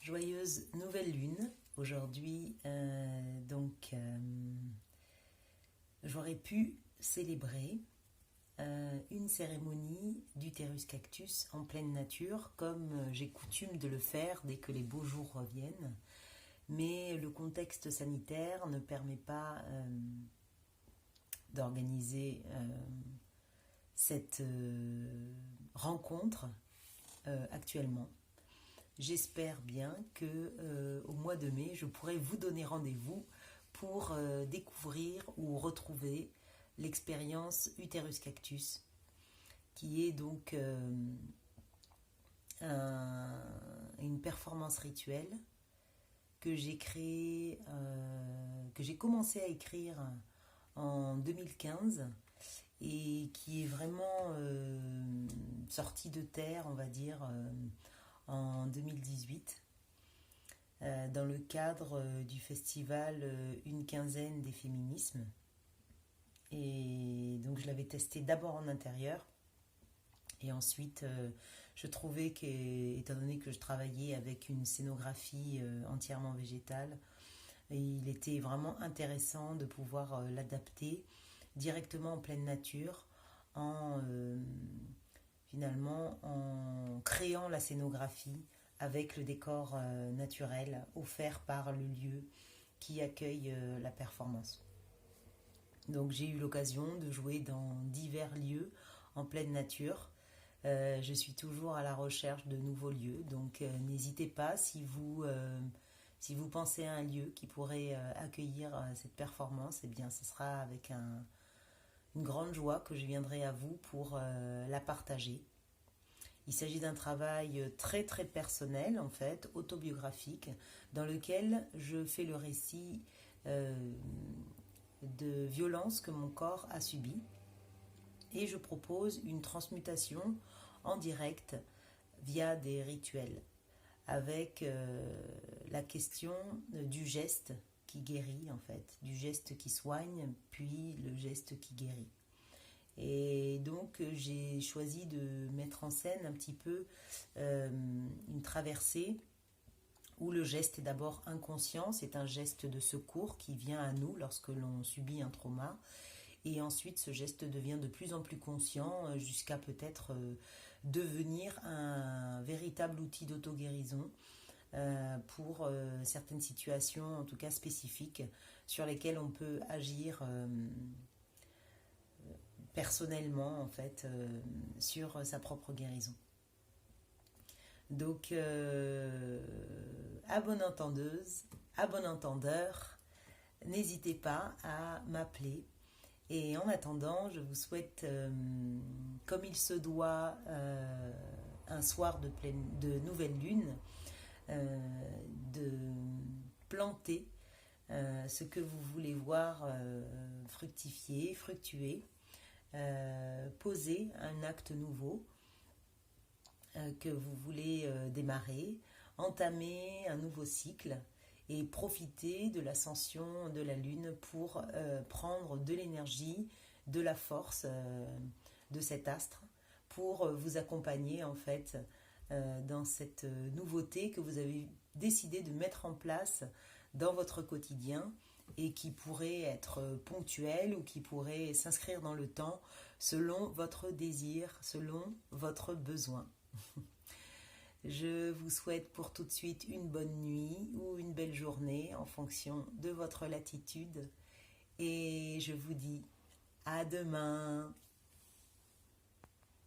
Joyeuse nouvelle lune aujourd'hui. J'aurais pu célébrer une cérémonie d'utérus cactus en pleine nature, comme j'ai coutume de le faire dès que les beaux jours reviennent. Mais le contexte sanitaire ne permet pas d'organiser cette rencontre actuellement. J'espère bien que au mois de mai, je pourrai vous donner rendez-vous pour découvrir ou retrouver l'expérience Utérus Cactus, qui est donc une performance rituelle que j'ai créée, que j'ai commencé à écrire en 2015 et qui est vraiment sortie de terre, on va dire, en 2018, dans le cadre du festival Une quinzaine des féminismes. Et donc je l'avais testé d'abord en intérieur. Et ensuite, je trouvais qu'étant donné que je travaillais avec une scénographie entièrement végétale, il était vraiment intéressant de pouvoir l'adapter directement en pleine nature en finalement en créant la scénographie avec le décor naturel offert par le lieu qui accueille la performance. Donc j'ai eu l'occasion de jouer dans divers lieux en pleine nature. Je suis toujours à la recherche de nouveaux lieux, donc n'hésitez pas si vous pensez à un lieu qui pourrait accueillir cette performance, eh bien ce sera avec une grande joie que je viendrai à vous pour la partager. Il s'agit d'un travail très très personnel en fait, autobiographique, dans lequel je fais le récit de violences que mon corps a subies et je propose une transmutation en direct via des rituels avec la question du geste qui guérit en fait, du geste qui soigne puis le geste qui guérit. Et donc j'ai choisi de mettre en scène un petit peu une traversée où le geste est d'abord inconscient, c'est un geste de secours qui vient à nous lorsque l'on subit un trauma, et ensuite ce geste devient de plus en plus conscient jusqu'à peut-être devenir un véritable outil d'auto-guérison pour certaines situations en tout cas spécifiques sur lesquelles on peut agir personnellement en fait sur sa propre guérison. Donc à bonne entendeuse, à bon entendeur, n'hésitez pas à m'appeler. Et en attendant, je vous souhaite, comme il se doit, un soir de nouvelle lune, de planter ce que vous voulez voir fructifier, fructuer, poser un acte nouveau que vous voulez démarrer, entamer un nouveau cycle et profiter de l'ascension de la Lune pour prendre de l'énergie, de la force de cet astre pour vous accompagner en fait dans cette nouveauté que vous avez décidé de mettre en place dans votre quotidien et qui pourrait être ponctuelle ou qui pourrait s'inscrire dans le temps selon votre désir, selon votre besoin. Je vous souhaite pour tout de suite une bonne nuit ou une belle journée en fonction de votre latitude et je vous dis à demain.